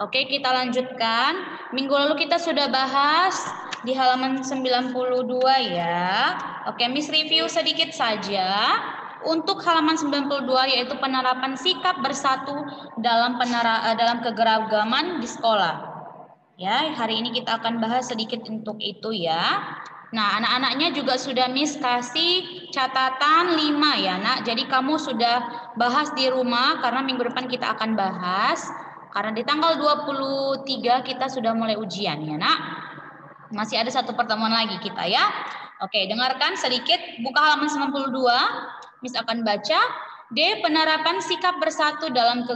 Oke, kita lanjutkan. Minggu lalu kita sudah bahas di halaman 92 ya. Oke, Miss review sedikit saja. Untuk halaman 92 yaitu penerapan sikap bersatu dalam kegeragaman di sekolah. Ya, hari ini kita akan bahas sedikit untuk itu ya. Nah, anak-anaknya juga sudah Miss kasih catatan 5 ya, Nak. Jadi kamu sudah bahas di rumah karena minggu depan kita akan bahas. Karena di tanggal 23 kita sudah mulai ujian ya, Nak. Masih ada satu pertemuan lagi kita ya. Oke, dengarkan sedikit buka halaman 92. Miss akan baca D. Penerapan sikap bersatu dalam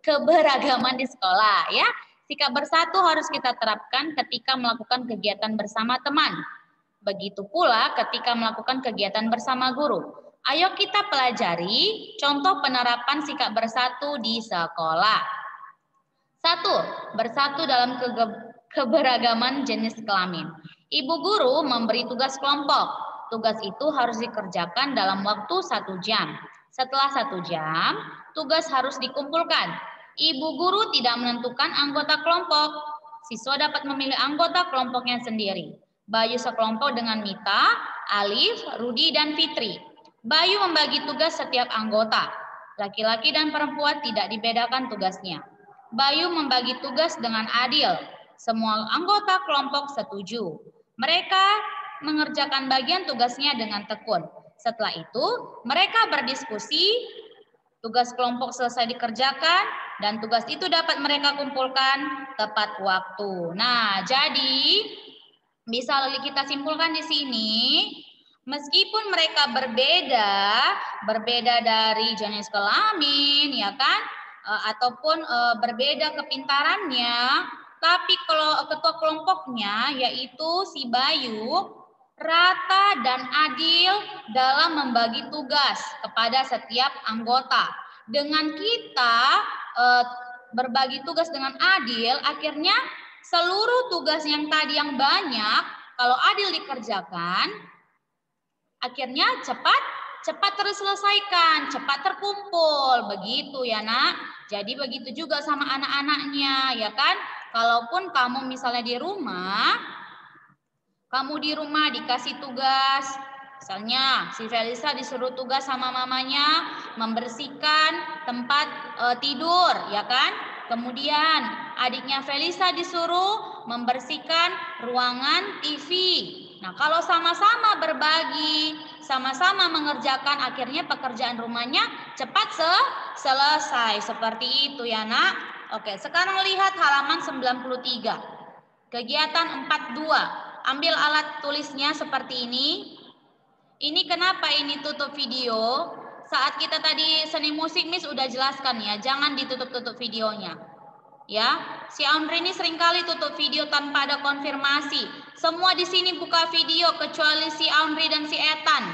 keberagaman di sekolah ya. Sikap bersatu harus kita terapkan ketika melakukan kegiatan bersama teman. Begitu pula ketika melakukan kegiatan bersama guru. Ayo kita pelajari contoh penerapan sikap bersatu di sekolah. 1. Bersatu dalam keberagaman jenis kelamin. Ibu guru memberi tugas kelompok. Tugas itu harus dikerjakan dalam waktu 1 jam. Setelah 1 jam, tugas harus dikumpulkan. Ibu guru tidak menentukan anggota kelompok. Siswa dapat memilih anggota kelompoknya sendiri. Bayu sekelompok dengan Mita, Alif, Rudi, dan Fitri. Bayu membagi tugas setiap anggota. Laki-laki dan perempuan tidak dibedakan tugasnya. Bayu membagi tugas dengan adil. Semua anggota kelompok setuju. Mereka mengerjakan bagian tugasnya dengan tekun. Setelah itu, mereka berdiskusi, tugas kelompok selesai dikerjakan, dan tugas itu dapat mereka kumpulkan tepat waktu. Nah, jadi bisa kita simpulkan di sini, meskipun mereka berbeda dari jenis kelamin, ya kan, ataupun berbeda kepintarannya, tapi kalau ketua kelompoknya yaitu si Bayu rata dan adil dalam membagi tugas kepada setiap anggota. Dengan kita berbagi tugas dengan adil, akhirnya seluruh tugas yang tadi yang banyak, kalau adil dikerjakan, akhirnya cepat terselesaikan, cepat terkumpul, begitu ya Nak. Jadi begitu juga sama anak-anaknya, ya kan? Kalaupun kamu misalnya di rumah dikasih tugas, misalnya si Felisa disuruh tugas sama mamanya membersihkan tempat tidur, ya kan? Kemudian adiknya Felisa disuruh membersihkan ruangan TV. Nah, kalau sama-sama berbagi, sama-sama mengerjakan, akhirnya pekerjaan rumahnya cepat selesai. Seperti itu ya Nak. Oke, sekarang lihat halaman 93. Kegiatan 42. Ambil alat tulisnya seperti ini. Ini kenapa ini tutup video? Saat kita tadi seni musik Miss udah jelaskan ya, jangan ditutup-tutup videonya. Ya, si Aundri ini seringkali tutup video tanpa ada konfirmasi. Semua di sini buka video kecuali si Aundri dan si Ethan.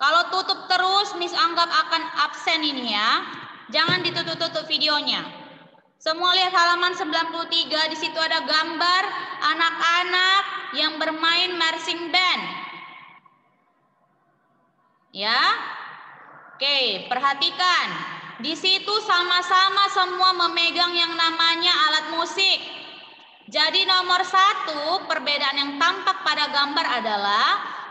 Kalau tutup terus Miss anggap akan absen ini ya. Jangan ditutup-tutup videonya. Semua lihat halaman 93, di situ ada gambar anak-anak yang bermain marching band. Ya. Oke, perhatikan. Di situ sama-sama semua memegang yang namanya alat musik. Jadi nomor 1, perbedaan yang tampak pada gambar adalah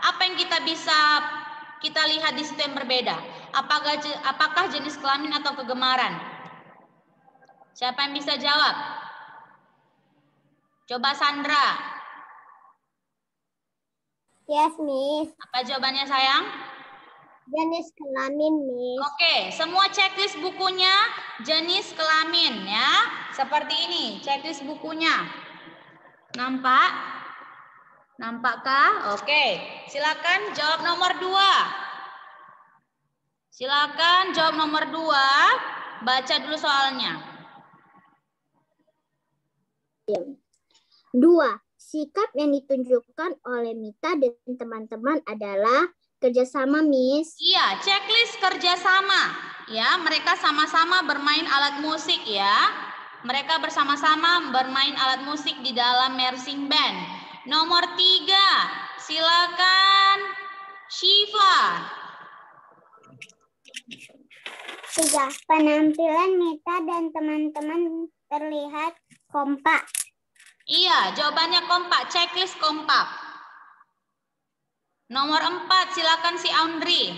apa yang kita lihat di situ yang berbeda. Apakah jenis kelamin atau kegemaran? Siapa yang bisa jawab? Coba Sandra. Yes, Miss. Apa jawabannya sayang? Jenis kelamin, Miss. Oke, semua checklist bukunya jenis kelamin ya. Seperti ini checklist bukunya. Nampak? Nampakkah? Oke, silakan jawab nomor 2. Silakan jawab nomor 2. Baca dulu soalnya. 2. Sikap yang ditunjukkan oleh Mita dan teman-teman adalah kerjasama, Miss. Iya, checklist kerjasama. Ya, mereka sama-sama bermain alat musik ya. Mereka bersama-sama bermain alat musik di dalam marching band. Nomor 3, silakan Syifa. 3. Penampilan Mita dan teman-teman terlihat kompak. Iya, jawabannya kompak. Checklist kompak. Nomor 4, silakan si Aundri.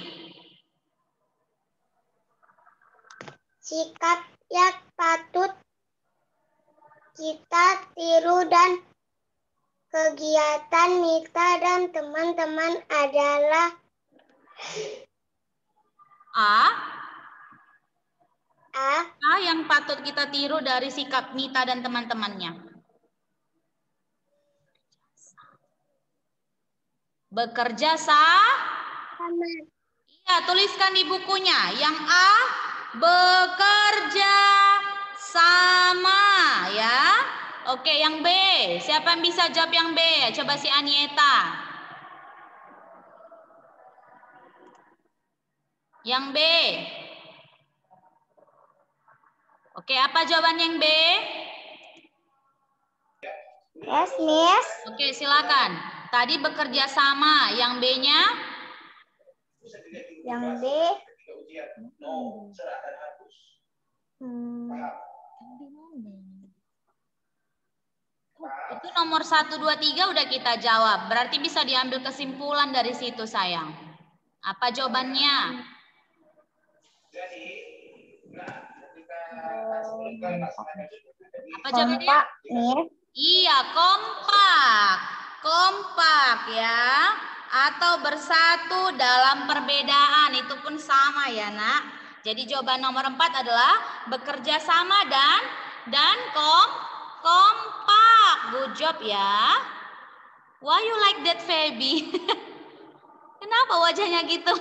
Sikap yang patut kita tiru dan kegiatan Mita dan teman-teman adalah A yang patut kita tiru dari sikap Mita dan teman-temannya. Bekerja sama. Iya, tuliskan di bukunya. Yang A, bekerja sama, ya. Oke, yang B. Siapa yang bisa jawab yang B? Coba si Anieta. Yang B. Oke, apa jawaban yang B? Yes, Miss. Oke, silakan. Tadi bekerja sama. Yang B-nya? Yang B. Itu nomor 1, 2, 3 udah kita jawab. Berarti bisa diambil kesimpulan dari situ, sayang. Apa jawabannya? Apa jawabannya? Kompak, Miss. Iya, kompak. Kompak ya. Atau bersatu dalam perbedaan. Itu pun sama ya, Nak. Jadi jawaban nomor 4 adalah bekerja sama dan kompak. Good job ya. Why you like that, Feby? Kenapa wajahnya gitu?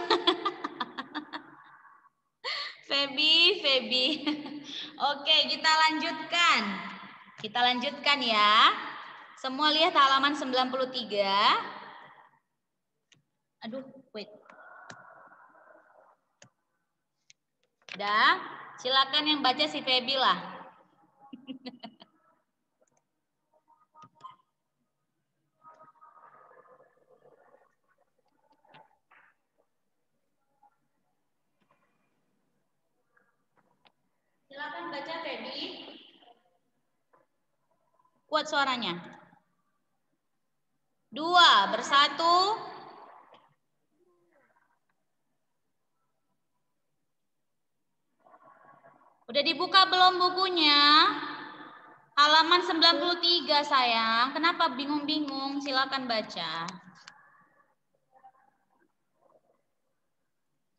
Feby. Oke, kita lanjutkan. Kita lanjutkan ya. Semua lihat halaman 93. Aduh, wait. Udah, silakan yang baca si Feby lah. Silakan baca, Feby. Kuat suaranya. 2, bersatu. Udah dibuka belum bukunya? Halaman 93, sayang. Kenapa bingung-bingung? Silakan baca.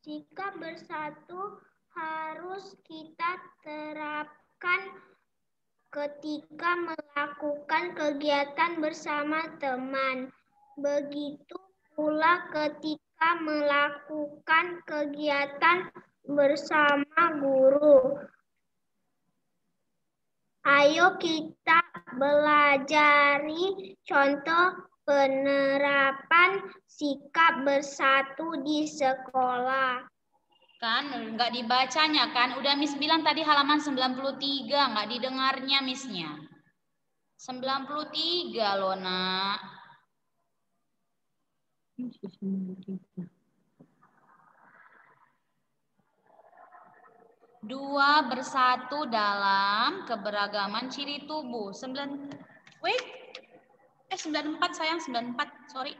Sikap bersatu harus kita terapkan ketika melakukan kegiatan bersama teman. Begitu pula ketika melakukan kegiatan bersama guru. Ayo kita belajari contoh penerapan sikap bersatu di sekolah. Kan nggak dibacanya kan? Udah Miss bilang tadi halaman 93, nggak didengarnya Missnya. 93 loh, Nak. Dua, bersatu dalam keberagaman ciri tubuh. 94 sayang, 94, sorry.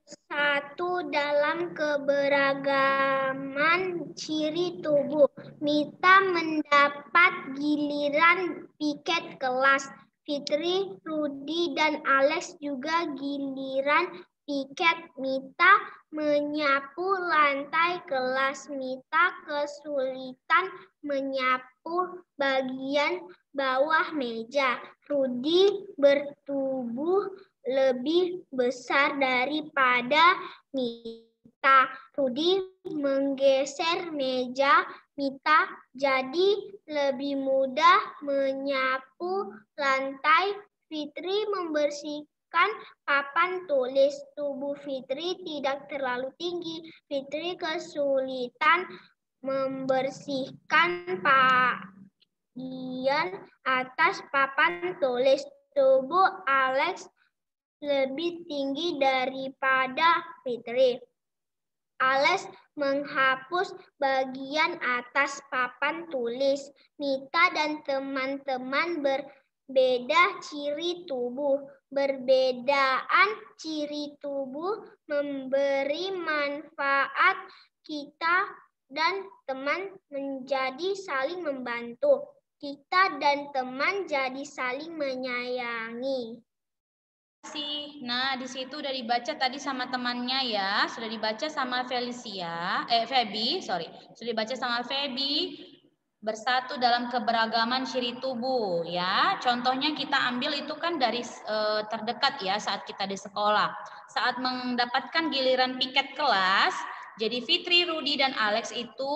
Satu dalam keberagaman ciri tubuh. Mita mendapat giliran piket kelas. Fitri, Rudi, dan Alex juga giliran piket. Mita menyapu lantai kelas. Mita kesulitan menyapu bagian bawah meja. Rudi bertubuh lebih besar daripada Mita. Rudi menggeser meja Mita jadi lebih mudah menyapu lantai. Fitri membersihkan papan tulis. Tubuh Fitri tidak terlalu tinggi. Fitri kesulitan membersihkan bagian atas papan tulis. Tubuh Alex lebih tinggi daripada Fitri. Alex menghapus bagian atas papan tulis. Mita dan teman-teman berbeda ciri tubuh. Perbedaan ciri tubuh memberi manfaat kita dan teman menjadi saling membantu. Kita dan teman jadi saling menyayangi. Nah, di situ udah dibaca tadi sama temannya ya, sudah dibaca sama Feby, sudah dibaca sama Feby. Bersatu dalam keberagaman ciri tubuh ya. Contohnya kita ambil itu kan dari terdekat ya saat kita di sekolah. Saat mendapatkan giliran piket kelas, jadi Fitri, Rudi dan Alex itu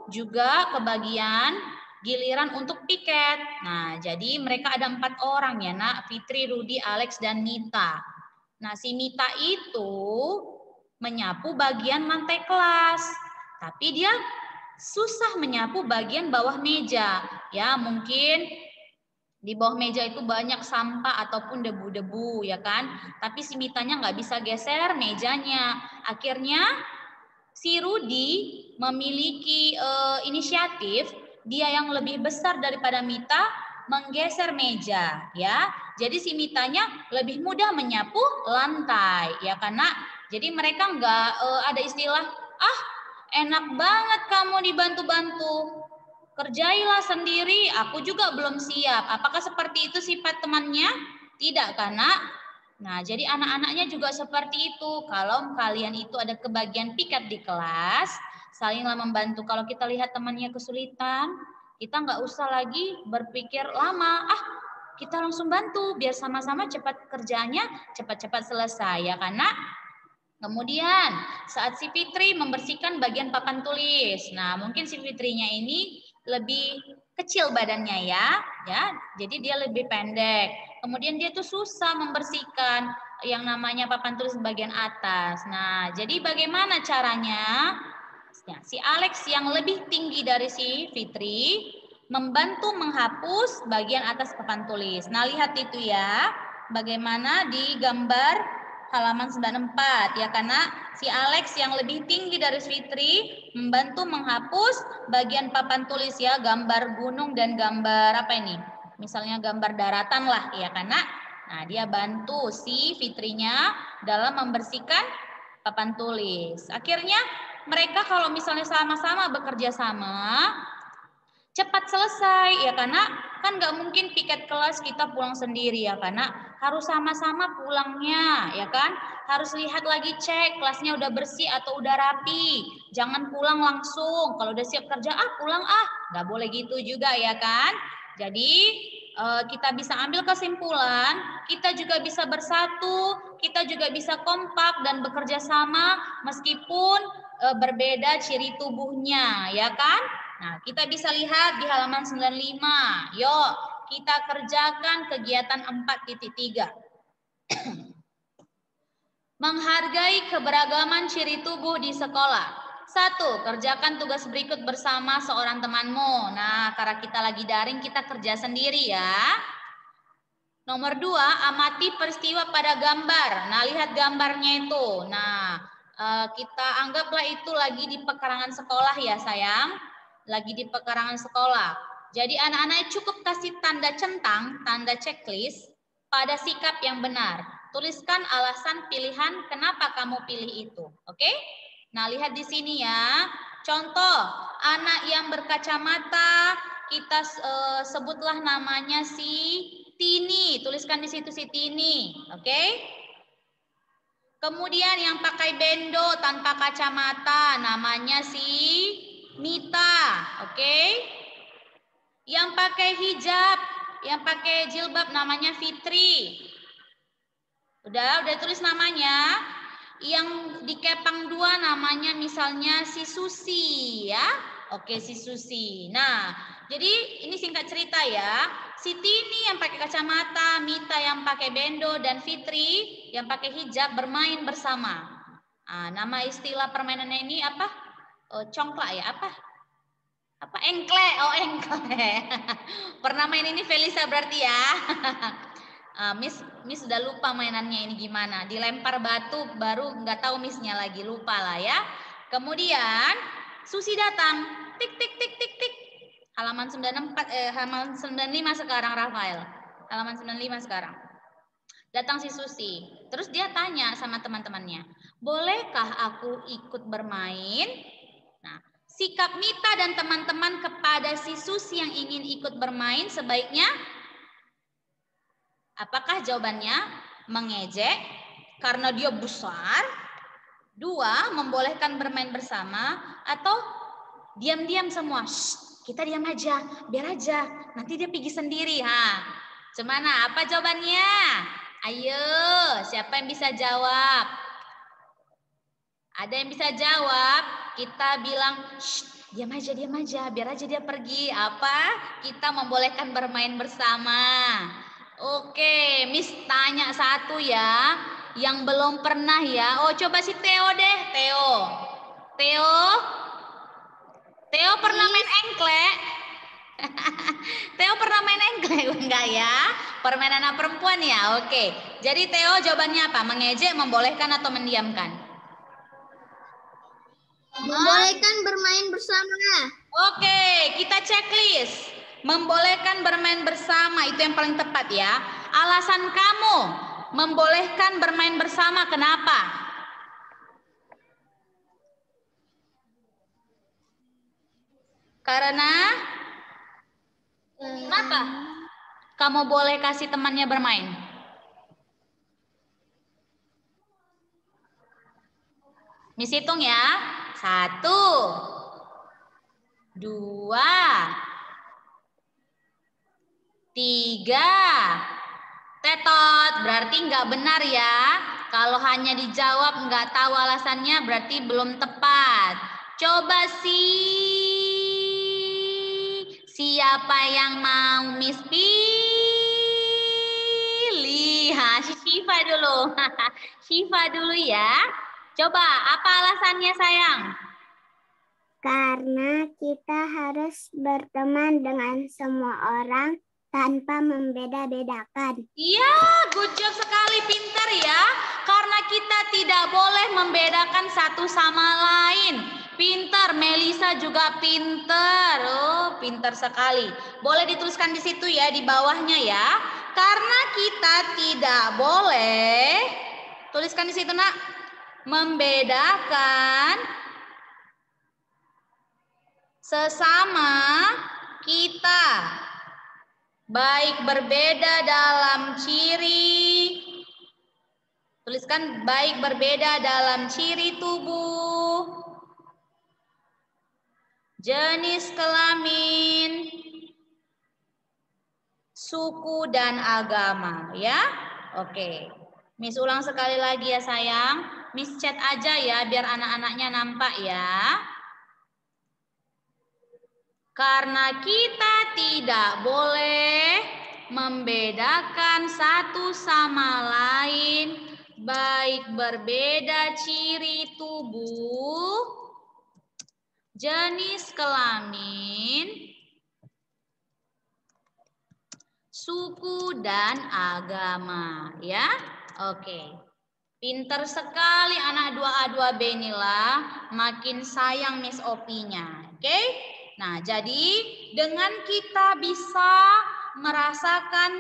juga kebagian giliran untuk piket. Nah, jadi mereka ada 4 orang ya, Nak. Fitri, Rudi, Alex dan Mita. Nah, si Mita itu menyapu bagian lantai kelas. Tapi dia susah menyapu bagian bawah meja. Ya, mungkin di bawah meja itu banyak sampah ataupun debu-debu ya kan. Tapi si Mitanya nggak bisa geser mejanya. Akhirnya si Rudi memiliki inisiatif, dia yang lebih besar daripada Mita menggeser meja ya. Jadi si Mitanya lebih mudah menyapu lantai ya karena jadi mereka nggak ada istilah enak banget kamu dibantu-bantu. Kerjailah sendiri, aku juga belum siap. Apakah seperti itu sifat temannya? Tidak, karena jadi anak-anaknya juga seperti itu. Kalau kalian itu ada kebagian piket di kelas, salinglah membantu. Kalau kita lihat temannya kesulitan, kita nggak usah lagi berpikir lama. Kita langsung bantu biar sama-sama cepat kerjanya, cepat-cepat selesai ya karena kemudian saat si Fitri membersihkan bagian papan tulis. Nah, mungkin si Fitrinya ini lebih kecil badannya ya. Jadi dia lebih pendek. Kemudian dia tuh susah membersihkan yang namanya papan tulis bagian atas. Nah, jadi bagaimana caranya? Si Alex yang lebih tinggi dari si Fitri membantu menghapus bagian atas papan tulis. Nah, lihat itu ya. Bagaimana di gambar halaman 94 ya karena si Alex yang lebih tinggi dari Fitri membantu menghapus bagian papan tulis ya, gambar gunung dan gambar apa ini? Misalnya gambar daratan lah ya karena dia bantu si Fitrinya dalam membersihkan papan tulis. Akhirnya mereka kalau misalnya sama-sama bekerja sama cepat selesai ya karena kan nggak mungkin piket kelas kita pulang sendiri ya karena harus sama-sama pulangnya ya kan harus lihat lagi cek kelasnya udah bersih atau udah rapi jangan pulang langsung kalau udah siap kerja pulang nggak boleh gitu juga ya kan jadi kita bisa ambil kesimpulan kita juga bisa bersatu kita juga bisa kompak dan bekerja sama meskipun berbeda ciri tubuhnya ya kan. Nah, kita bisa lihat di halaman 95. Yuk, kita kerjakan kegiatan 4.3. Menghargai keberagaman ciri tubuh di sekolah. 1. Kerjakan tugas berikut bersama seorang temanmu. Nah, karena kita lagi daring, kita kerja sendiri ya. Nomor 2, amati peristiwa pada gambar. Nah, lihat gambarnya itu. Nah, kita anggaplah itu lagi di pekarangan sekolah ya sayang. Lagi di pekarangan sekolah. Jadi anak-anak cukup kasih tanda centang, tanda checklist pada sikap yang benar. Tuliskan alasan pilihan kenapa kamu pilih itu. Oke? Nah, lihat di sini ya. Contoh, anak yang berkacamata, kita sebutlah namanya si Tini. Tuliskan di situ si Tini. Oke? Kemudian yang pakai bendo tanpa kacamata, namanya si Mita, oke? Yang pakai hijab, yang pakai jilbab namanya Fitri. Udah tulis namanya. Yang di kepang 2 namanya misalnya si Susi ya. Oke, si Susi. Nah, jadi ini singkat cerita ya. Si Tini yang pakai kacamata, Mita yang pakai bendo dan Fitri yang pakai hijab bermain bersama. Nama istilah permainannya ini apa? Congklak ya, apa engkle. Pernah main ini Felisa berarti ya. Miss sudah lupa mainannya ini gimana. Dilempar batu baru nggak tahu Missnya lagi, lupa lah ya. Kemudian Susi datang. Tik tik tik tik tik. Halaman 94 halaman 95 sekarang Rafael. Halaman 95 sekarang. Datang si Susi. Terus dia tanya sama teman-temannya, "Bolehkah aku ikut bermain?" Nah, sikap Mita dan teman-teman kepada si Susi yang ingin ikut bermain sebaiknya apakah jawabannya? Mengejek karena dia besar. 2, membolehkan bermain bersama. Atau diam-diam semua. Shh, kita diam aja, biar aja. Nanti dia pergi sendiri. Gimana? Apa jawabannya? Ayo, siapa yang bisa jawab? Ada yang bisa jawab? Kita bilang, shh, diam aja, biar aja dia pergi. Apa? Kita membolehkan bermain bersama. Oke, Miss tanya satu ya, yang belum pernah ya. Oh, coba si Theo deh, Theo pernah main engklek? Theo pernah main engklek enggak ya? Permainan anak perempuan ya? Oke. Jadi Theo jawabannya apa? Mengejek, membolehkan atau mendiamkan? Membolehkan bermain bersama. Oke, kita checklist. Membolehkan bermain bersama itu yang paling tepat ya. Alasan kamu membolehkan bermain bersama kenapa? Karena kenapa? Kamu boleh kasih temannya bermain. Miss hitung ya. 1, 2, 3. Tetot, berarti nggak benar ya. Kalau hanya dijawab nggak tahu alasannya berarti belum tepat. Coba siapa yang mau Miss pilih? Si Syifa dulu. Syifa dulu ya. Coba, apa alasannya sayang? Karena kita harus berteman dengan semua orang tanpa membeda-bedakan. Iya, good job sekali, pintar ya. Karena kita tidak boleh membedakan satu sama lain. Pintar, Melisa juga pintar. Oh, pintar sekali. Boleh dituliskan di situ ya, di bawahnya ya. Karena kita tidak boleh, tuliskan di situ nak, membedakan sesama kita. Baik berbeda dalam ciri, tuliskan baik berbeda dalam ciri tubuh, jenis kelamin, suku dan agama ya. Oke. Miss ulang sekali lagi ya sayang. Miss chat aja ya biar anak-anaknya nampak ya. Karena kita tidak boleh membedakan satu sama lain, baik berbeda ciri tubuh, jenis kelamin, suku dan agama, ya. Oke. Pinter sekali anak 2A 2B inilah, makin sayang Miss Opi-nya. Oke? Nah, jadi dengan kita bisa merasakan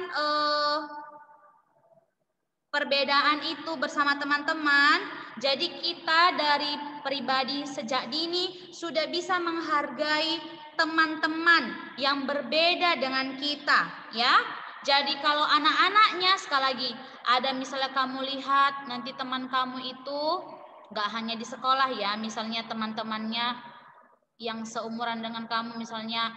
perbedaan itu bersama teman-teman, jadi kita dari pribadi sejak dini sudah bisa menghargai teman-teman yang berbeda dengan kita, ya. Jadi kalau anak-anaknya sekali lagi ada misalnya kamu lihat nanti teman kamu itu nggak hanya di sekolah ya, misalnya teman-temannya yang seumuran dengan kamu misalnya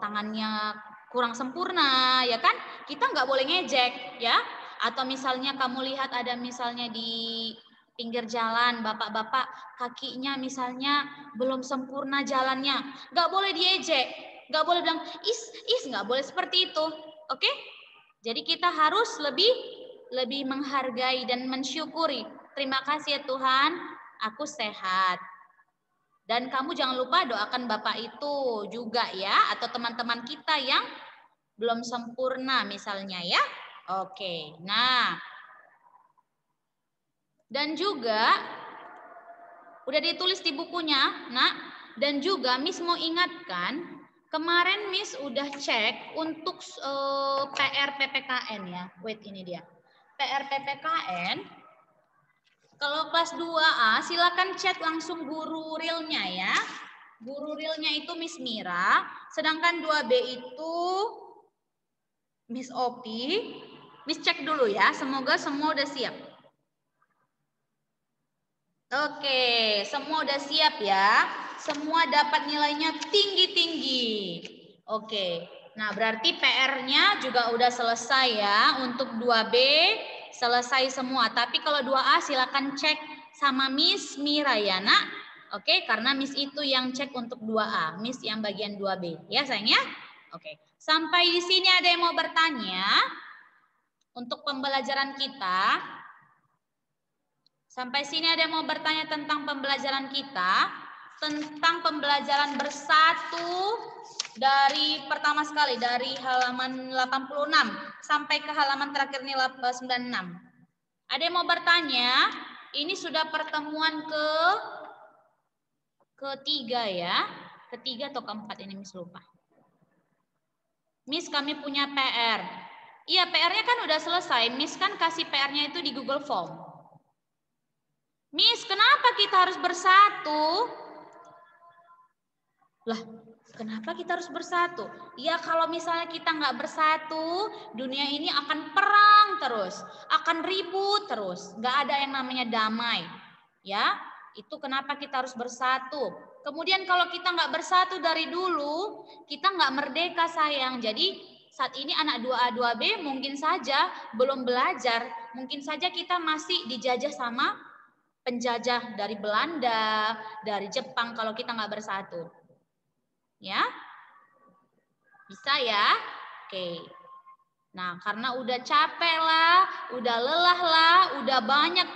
tangannya kurang sempurna ya kan, kita nggak boleh ngejek ya. Atau misalnya kamu lihat ada misalnya di pinggir jalan bapak-bapak kakinya misalnya belum sempurna jalannya, nggak boleh diejek, nggak boleh bilang is nggak boleh seperti itu. Oke? Jadi kita harus lebih menghargai dan mensyukuri. Terima kasih ya Tuhan, aku sehat. Dan kamu jangan lupa doakan Bapak itu juga ya, atau teman-teman kita yang belum sempurna misalnya ya. Oke, nah. Dan juga, udah ditulis di bukunya, nak. Dan juga Miss mau ingatkan, kemarin Miss udah cek untuk PR PPKN ya. Wait, ini dia. PR PPKN. Kalau kelas 2A silakan chat langsung guru realnya ya. Guru realnya itu Miss Mira, sedangkan 2B itu Miss Opi. Miss cek dulu ya, semoga semua udah siap. Oke, semua udah siap ya. Semua dapat nilainya tinggi-tinggi. Oke, nah berarti PR-nya juga udah selesai ya. Untuk 2B selesai semua. Tapi kalau 2A silakan cek sama Miss Mira ya nak. Oke, karena Miss itu yang cek untuk 2A. Miss yang bagian 2B. Ya sayang ya. Oke, sampai di sini ada yang mau bertanya untuk pembelajaran kita. Sampai sini ada yang mau bertanya tentang pembelajaran kita, tentang pembelajaran bersatu dari pertama sekali, dari halaman 86 sampai ke halaman terakhir ini 96. Ada yang mau bertanya? Ini sudah pertemuan ketiga ya. Ketiga atau keempat ini Miss lupa. Miss kami punya PR. Iya PR-nya kan udah selesai. Miss kan kasih PR-nya itu di Google Form. Miss, kenapa kita harus bersatu? Lah, kenapa kita harus bersatu? Ya kalau misalnya kita nggak bersatu, dunia ini akan perang terus, akan ribut terus, nggak ada yang namanya damai. Ya, itu kenapa kita harus bersatu. Kemudian kalau kita nggak bersatu dari dulu, kita nggak merdeka sayang. Jadi saat ini anak 2A 2B mungkin saja belum belajar, mungkin saja kita masih dijajah sama penjajah dari Belanda, dari Jepang kalau kita nggak bersatu. Ya? Bisa ya? Oke. Nah, karena udah capek lah, udah lelah lah, udah banyak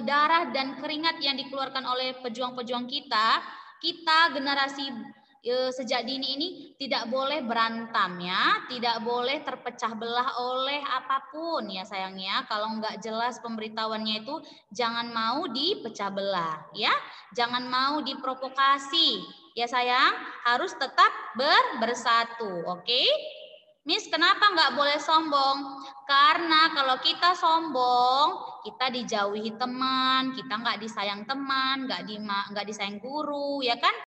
darah dan keringat yang dikeluarkan oleh pejuang-pejuang kita generasi sejak dini ini tidak boleh berantem ya, tidak boleh terpecah belah oleh apapun ya sayangnya. Kalau nggak jelas pemberitahuannya itu jangan mau dipecah belah ya, jangan mau diprovokasi ya sayang, harus tetap bersatu, oke? Miss, kenapa nggak boleh sombong? Karena kalau kita sombong, kita dijauhi teman, kita nggak disayang teman, nggak disayang guru, ya kan?